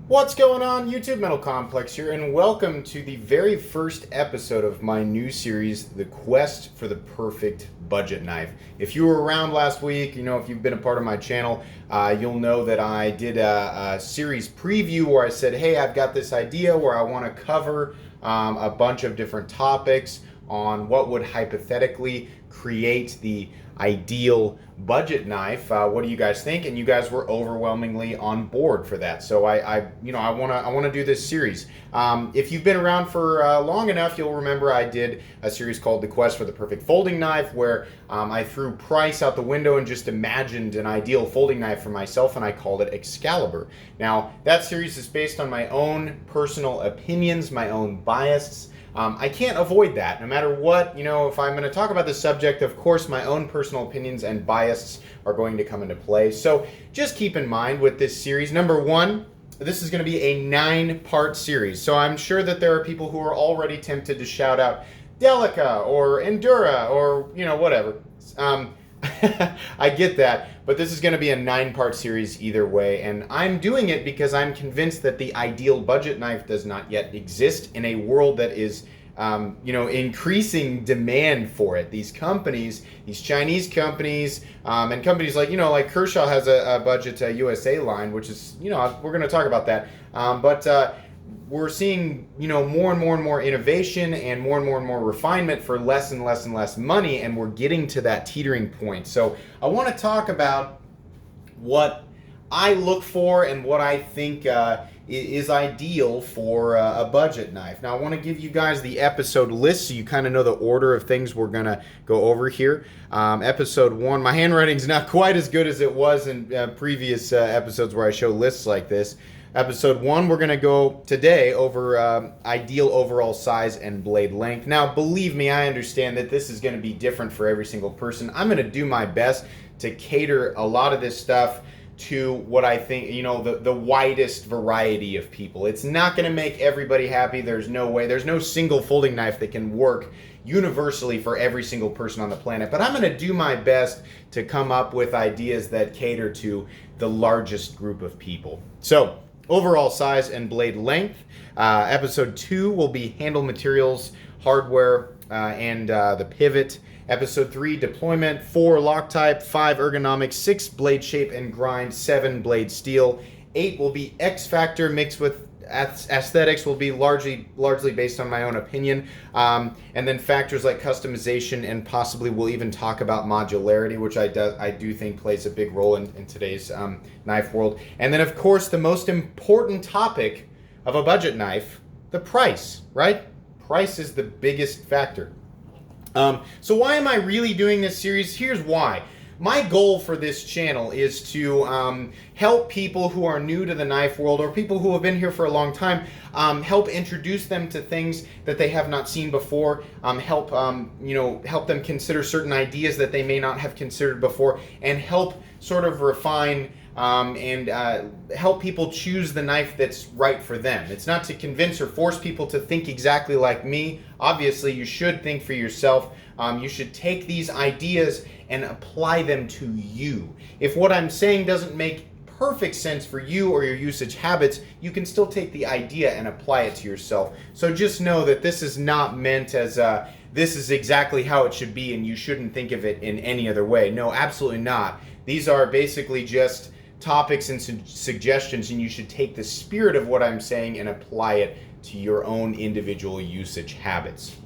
What's going on, YouTube? Metal Complex here, and welcome to the very first episode of my new series, The Quest for the Perfect Budget Knife. If you were around last week, if you've been a part of my channel, you'll know that I did a series preview where I said, hey, I've got this idea where I want to cover a bunch of different topics on what would hypothetically create the ideal budget knife. What do you guys think? And you guys were overwhelmingly on board for that. So I want to do this series. If you've been around for long enough, you'll remember I did a series called The Quest for the Perfect Folding Knife, where I threw price out the window and just imagined an ideal folding knife for myself, and I called it Excalibur. Now, that series is based on my own personal opinions, my own biases. I can't avoid that. No matter what, if I'm going to talk about this subject, of course, my own personal opinions and biases are going to come into play. So just keep in mind with this series, number one, this is going to be a 9-part series. So I'm sure that there are people who are already tempted to shout out Delica or Endura or, whatever. I get that, but this is going to be a 9-part series either way, and I'm doing it because I'm convinced that the ideal budget knife does not yet exist in a world that is, increasing demand for it. These companies, these Chinese companies, and companies like Kershaw has a budget USA line, which is, we're going to talk about that, but we're seeing, more and more innovation and more refinement for less and less money, and we're getting to that teetering point. So I want to talk about what I look for and what I think is ideal for a budget knife. Now I want to give you guys the episode list so you kind of know the order of things we're going to go over here. Episode 1, my handwriting's not quite as good as it was in previous episodes where I show lists like this. Episode 1, we're going to go today over ideal overall size and blade length. Now, believe me, I understand that this is going to be different for every single person. I'm going to do my best to cater a lot of this stuff to what I think, the widest variety of people. It's not going to make everybody happy. There's no way. There's no single folding knife that can work universally for every single person on the planet. But I'm going to do my best to come up with ideas that cater to the largest group of people. So, overall size and blade length. Episode 2 will be handle materials, hardware, and the pivot. Episode 3, deployment. 4, lock type. 5, ergonomics. 6, blade shape and grind. 7, blade steel. 8 will be X factor mixed with aesthetics, will be largely based on my own opinion, and then factors like customization, and possibly we'll even talk about modularity, which I do think plays a big role in today's knife world. And then, of course, the most important topic of a budget knife, the price, right? Price is the biggest factor. So why am I really doing this series? Here's why. My goal for this channel is to help people who are new to the knife world, or people who have been here for a long time, help introduce them to things that they have not seen before, help them consider certain ideas that they may not have considered before, and help sort of refine and help people choose the knife that's right for them. It's not to convince or force people to think exactly like me. Obviously, you should think for yourself. You should take these ideas and apply them to you. If what I'm saying doesn't make perfect sense for you or your usage habits, you can still take the idea and apply it to yourself. So just know that this is not meant as this is exactly how it should be and you shouldn't think of it in any other way. No, absolutely not. These are basically just topics and suggestions, and you should take the spirit of what I'm saying and apply it to your own individual usage habits.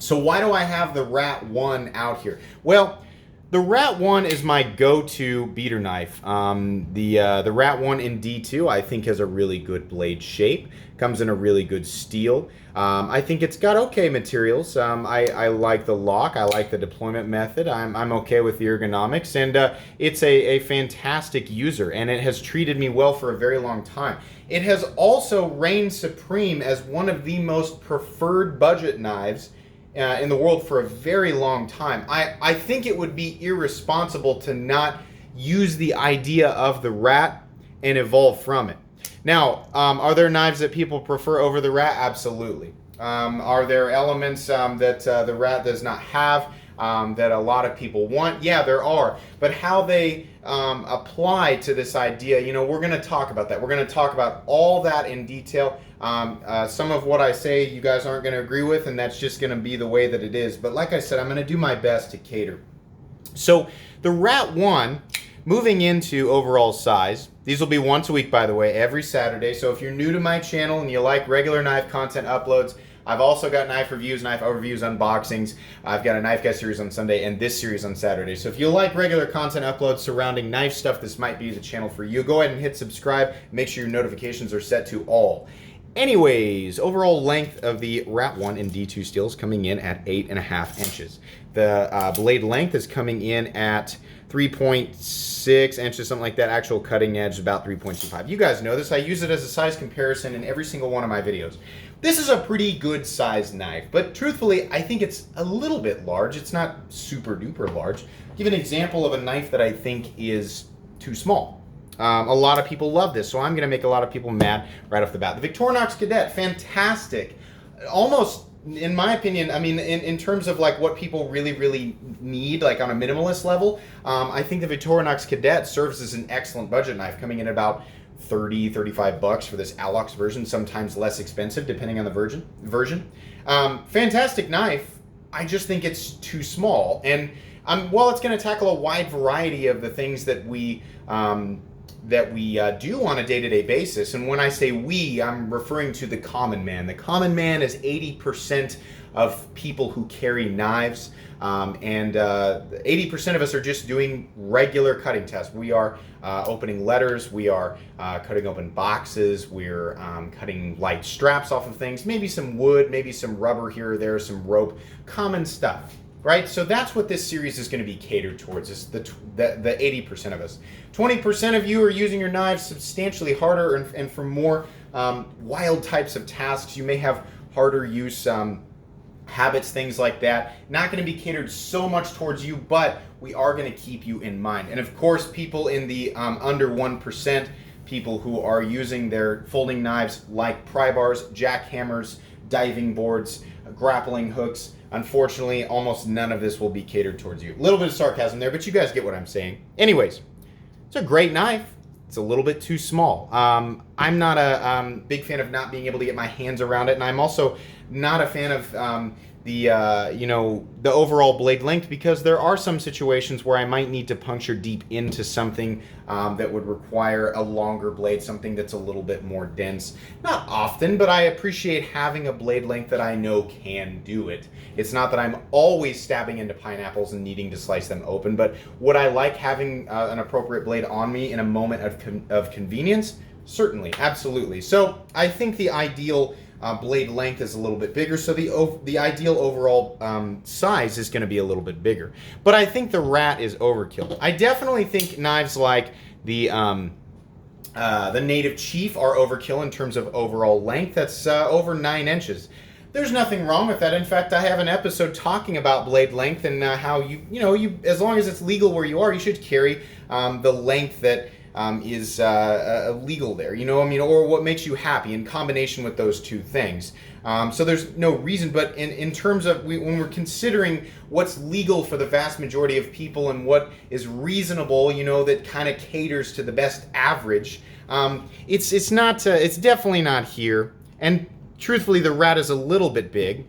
So why do I have the Rat 1 out here? Well, the Rat 1 is my go-to beater knife. The Rat 1 in D2 I think has a really good blade shape. Comes in a really good steel. I think it's got okay materials. I like the lock. I like the deployment method. I'm okay with the ergonomics. And it's a fantastic user. And it has treated me well for a very long time. It has also reigned supreme as one of the most preferred budget knives in the world for a very long time. I think it would be irresponsible to not use the idea of the Rat and evolve from it. Now, are there knives that people prefer over the Rat? Absolutely. Are there elements that the Rat does not have? that a lot of people want? Yeah, there are. But how they apply to this idea, we're going to talk about that. We're going to talk about all that in detail. Some of what I say you guys aren't going to agree with, and that's just going to be the way that it is. But like I said, I'm going to do my best to cater. So the Rat 1, moving into overall size, these will be once a week, by the way, every Saturday. So if you're new to my channel and you like regular knife content uploads, I've also got knife reviews, knife overviews, unboxings. I've got a knife guest series on Sunday and this series on Saturday. So if you like regular content uploads surrounding knife stuff, this might be the channel for you. Go ahead and hit subscribe. Make sure your notifications are set to all. Anyways, overall length of the Rat 1 in D2 steel is coming in at 8.5 inches. The blade length is coming in at 3.6 inches, something like that. Actual cutting edge is about 3.25. You guys know this. I use it as a size comparison in every single one of my videos. This is a pretty good sized knife, but truthfully, I think it's a little bit large. It's not super duper large. I'll give an example of a knife that I think is too small. A lot of people love this, so I'm going to make a lot of people mad right off the bat. The Victorinox Cadet, fantastic. Almost, in my opinion, I mean, in terms of like what people really need, like on a minimalist level, I think the Victorinox Cadet serves as an excellent budget knife, coming in at about 30, 35 bucks for this Alox version, sometimes less expensive depending on the version. Fantastic knife. I just think it's too small. And while it's going to tackle a wide variety of the things that we do on a day-to-day basis, and when I say we, I'm referring to the common man. The common man is 80% of people who carry knives, and 80% of us are just doing regular cutting tests. We are opening letters, we are cutting open boxes, we're cutting light straps off of things, maybe some wood, maybe some rubber here or there, some rope, common stuff. Right, so that's what this series is going to be catered towards, is the 80% of us. 20% of you are using your knives substantially harder and for more wild types of tasks. You may have harder use habits, things like that. Not going to be catered so much towards you, but we are going to keep you in mind. And of course, people in the under 1%, people who are using their folding knives like pry bars, jackhammers, diving boards, grappling hooks, unfortunately, almost none of this will be catered towards you. A little bit of sarcasm there, but you guys get what I'm saying. Anyways, it's a great knife. It's a little bit too small. I'm not a big fan of not being able to get my hands around it, and I'm also not a fan of the overall blade length, because there are some situations where I might need to puncture deep into something that would require a longer blade, something that's a little bit more dense. Not often, but I appreciate having a blade length that I know can do it. It's not that I'm always stabbing into pineapples and needing to slice them open, but would I like having an appropriate blade on me in a moment of convenience? Certainly, absolutely. So I think the ideal blade length is a little bit bigger, so the ideal overall size is going to be a little bit bigger. But I think the Rat is overkill. I definitely think knives like the Native Chief are overkill in terms of overall length. That's over 9 inches. There's nothing wrong with that. In fact, I have an episode talking about blade length and how you as long as it's legal where you are, you should carry the length that is legal there, or what makes you happy in combination with those two things. So there's no reason, but in terms of when we're considering what's legal for the vast majority of people and what is reasonable, that kind of caters to the best average, it's definitely not here. And truthfully, the Rat is a little bit big.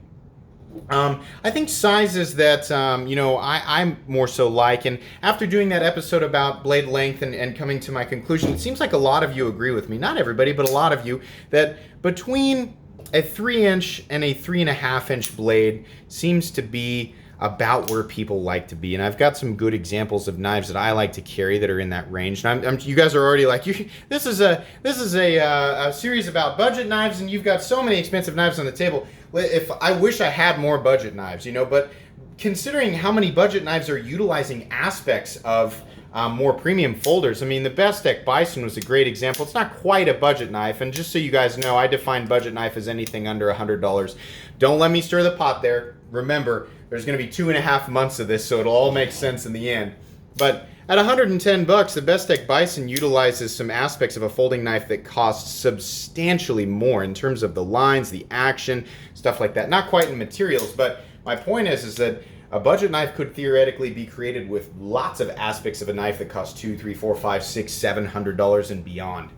I think sizes that, I'm more so like, and after doing that episode about blade length and coming to my conclusion, it seems like a lot of you agree with me, not everybody, but a lot of you, that between a 3-inch and a 3.5-inch blade seems to be about where people like to be. And I've got some good examples of knives that I like to carry that are in that range. And you guys are already like, this is a series about budget knives, and you've got so many expensive knives on the table. If I wish I had more budget knives, but considering how many budget knives are utilizing aspects of more premium folders, I mean, the Bestech Bison was a great example. It's not quite a budget knife, and just so you guys know, I define budget knife as anything under $100. Don't let me stir the pot there. Remember, there's going to be 2.5 months of this, so it'll all make sense in the end. But at 110 bucks, the Bestech Bison utilizes some aspects of a folding knife that costs substantially more in terms of the lines, the action, stuff like that. Not quite in materials, but my point is that a budget knife could theoretically be created with lots of aspects of a knife that cost $2, $3, $4, $5, $6, $700 and beyond.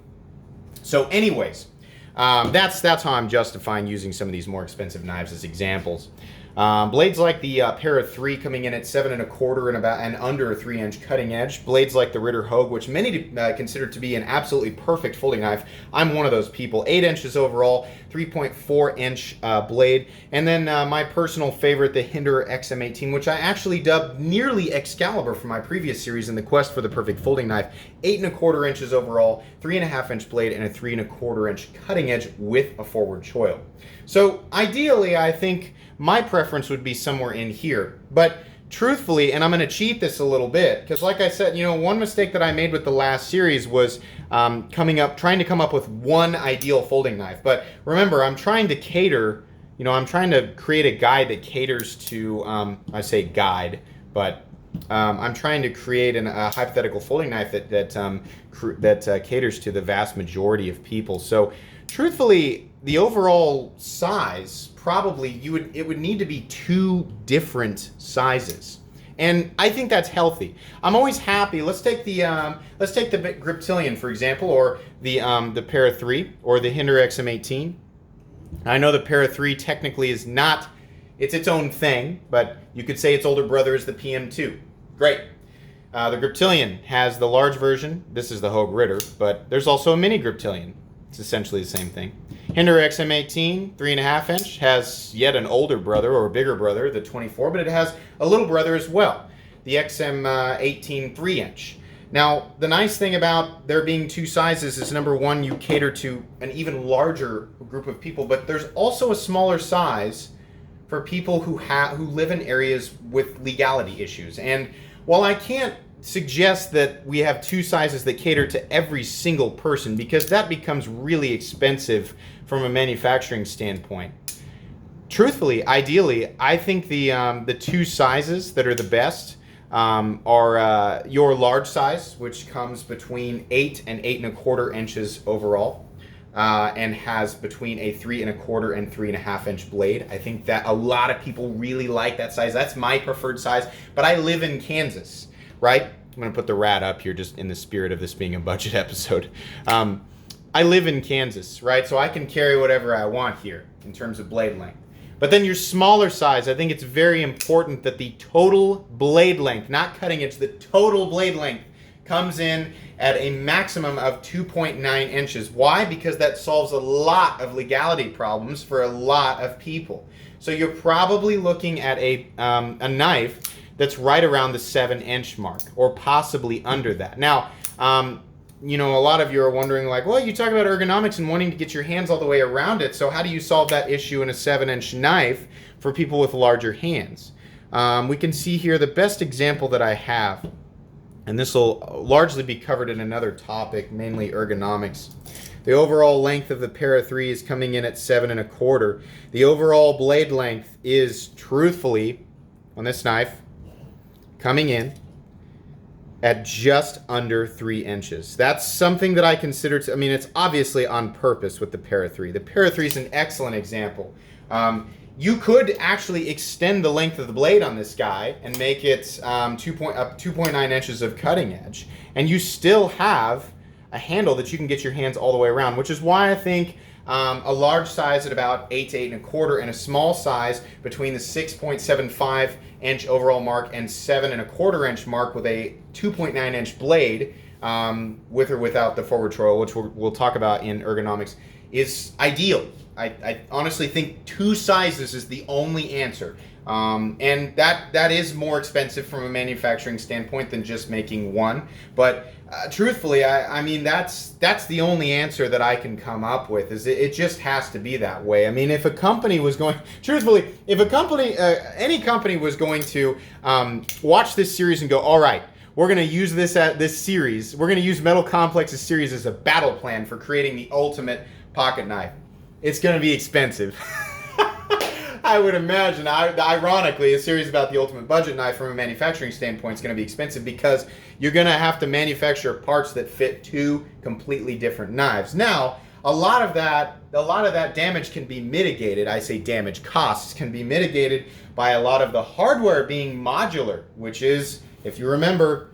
So anyways, that's how I'm justifying using some of these more expensive knives as examples. Blades like the Para 3 coming in at 7 1/4 and under a 3-inch cutting edge. Blades like the Ritter Hogue, which many consider to be an absolutely perfect folding knife. I'm one of those people. 8 inches overall, 3.4-inch blade. And then my personal favorite, the Hinderer XM18, which I actually dubbed nearly Excalibur for my previous series in the quest for the perfect folding knife. 8 1/4 inches overall, 3.5-inch blade, and a 3 1/4-inch cutting edge with a forward choil. So ideally, I think my preference would be somewhere in here. But truthfully, and I'm going to cheat this a little bit, because like I said, one mistake that I made with the last series was trying to come up with one ideal folding knife. But remember, I'm trying to cater, I'm trying to create a guide that caters to, I say guide, but I'm trying to create a hypothetical folding knife that caters to the vast majority of people. So truthfully, the overall size, probably it would need to be 2 different sizes, and I think that's healthy. I'm always happy. Let's take the Griptilian, for example, or the Para 3 or the Hinderer XM18. I know the Para 3 technically is not, it's its own thing, but you could say its older brother is the PM2. Great. The Griptilian has the large version. This is the Hogue Ritter, but there's also a mini Griptilian. It's essentially the same thing. Hinderer XM18, 3.5-inch, has yet an older brother or a bigger brother, the 24, but it has a little brother as well, the XM18 3-inch. Now, the nice thing about there being 2 sizes is, number one, you cater to an even larger group of people, but there's also a smaller size for people who live in areas with legality issues. And while I can't suggest that we have 2 sizes that cater to every single person, because that becomes really expensive from a manufacturing standpoint. Truthfully, ideally, I think the 2 sizes that are the best are your large size, which comes between 8 and 8 1/4 inches overall, and has between a 3 1/4 and 3.5-inch blade. I think that a lot of people really like that size. That's my preferred size, but I live in Kansas. Right? I'm going to put the rat up here just in the spirit of this being a budget episode. I live in Kansas, right? So I can carry whatever I want here in terms of blade length. But then your smaller size, I think it's very important that the total blade length, not cutting edge, the total blade length comes in at a maximum of 2.9 inches. Why? Because that solves a lot of legality problems for a lot of people. So you're probably looking at a knife that's right around the 7-inch mark, or possibly under that. Now, a lot of you are wondering, like, well, you talk about ergonomics and wanting to get your hands all the way around it, so how do you solve that issue in a 7-inch knife for people with larger hands? We can see here the best example that I have, and this will largely be covered in another topic, mainly ergonomics. The overall length of the Para 3 is coming in at 7 1/4. The overall blade length is, truthfully, on this knife, coming in at just under 3 inches. That's something that I consider it's obviously on purpose with the Para 3. The Para 3 is an excellent example. You could actually extend the length of the blade on this guy and make it 2.9 inches of cutting edge, and you still have a handle that you can get your hands all the way around, which is why I think a large size at about 8 to 8 1/4 and a small size between the 6.75-inch overall mark and 7 1/4-inch mark with a 2.9-inch blade, with or without the forward choil, which we'll talk about in ergonomics, is ideal. I honestly think 2 sizes is the only answer. And that is more expensive from a manufacturing standpoint than just making one. But truthfully, I mean, that's the only answer that I can come up with. Is it just has to be that way. I mean, if a company was going, truthfully, if a company, any company was going to watch this series and go, all right, we're going to use this series, we're going to use Metal Complex's series as a battle plan for creating the ultimate pocket knife, it's going to be expensive. I would imagine, ironically, a series about the ultimate budget knife from a manufacturing standpoint is going to be expensive because you're going to have to manufacture parts that fit 2 completely different knives. Now, a lot of that damage can be mitigated. I say damage costs can be mitigated by a lot of the hardware being modular, which is, if you remember,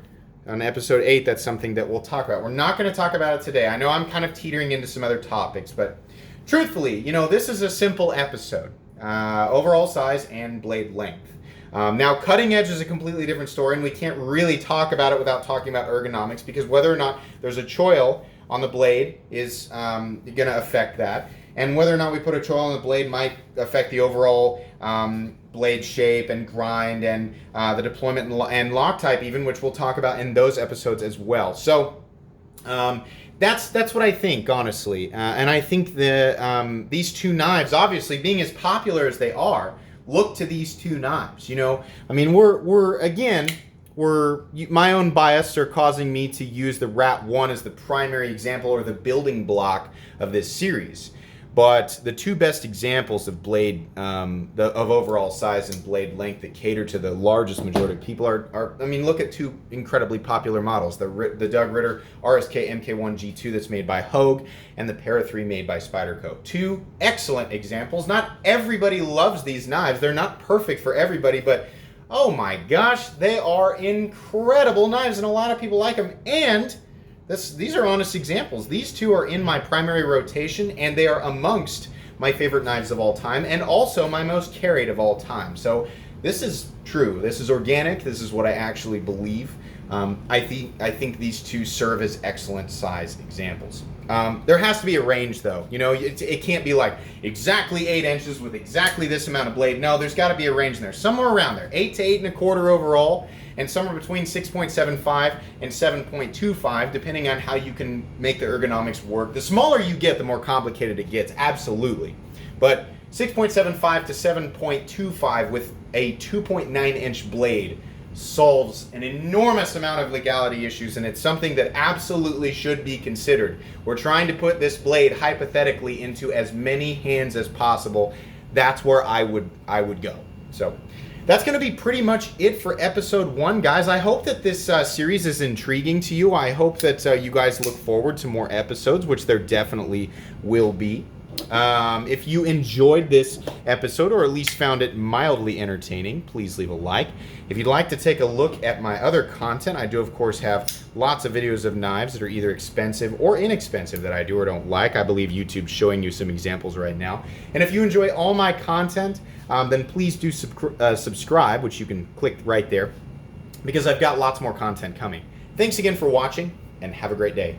on episode 8, that's something that we'll talk about. We're not going to talk about it today. I know I'm kind of teetering into some other topics, but truthfully, this is a simple episode. Overall size and blade length. Now, cutting edge is a completely different story, and we can't really talk about it without talking about ergonomics, because whether or not there's a choil on the blade is going to affect that, and whether or not we put a choil on the blade might affect the overall blade shape and grind and the deployment and lock type even, which we'll talk about in those episodes as well. So that's what I think, honestly, and I think these two knives, obviously being as popular as they are, look to these two knives. I mean, my own bias are causing me to use the Rat 1 as the primary example or the building block of this series. But the two best examples of blade, of overall size and blade length that cater to the largest majority of people are look at two incredibly popular models. The Doug Ritter RSK MK1 G2 that's made by Hogue, and the Para 3 made by Spyderco. Two excellent examples. Not everybody loves these knives. They're not perfect for everybody, but oh my gosh, they are incredible knives, and a lot of people like them. And these are honest examples. These two are in my primary rotation, and they are amongst my favorite knives of all time, and also my most carried of all time. So this is true. This is organic. This is what I actually believe. I think these two serve as excellent size examples. There has to be a range, though. It can't be like exactly 8 inches with exactly this amount of blade. No, there's got to be a range in there, somewhere around there, 8 to 8 1/4 overall, and somewhere between 6.75 and 7.25, depending on how you can make the ergonomics work. The smaller you get, the more complicated it gets, absolutely. But 6.75 to 7.25 with a 2.9-inch blade solves an enormous amount of legality issues, and it's something that absolutely should be considered. We're trying to put this blade hypothetically into as many hands as possible. That's where I would go. So that's going to be pretty much it for episode 1, guys. I hope that this series is intriguing to you. I hope that you guys look forward to more episodes, which there definitely will be. If you enjoyed this episode, or at least found it mildly entertaining, please leave a like. If you'd like to take a look at my other content, I do of course have lots of videos of knives that are either expensive or inexpensive that I do or don't like. I believe YouTube's showing you some examples right now. And if you enjoy all my content, then please do subscribe, which you can click right there, because I've got lots more content coming. Thanks again for watching, and have a great day.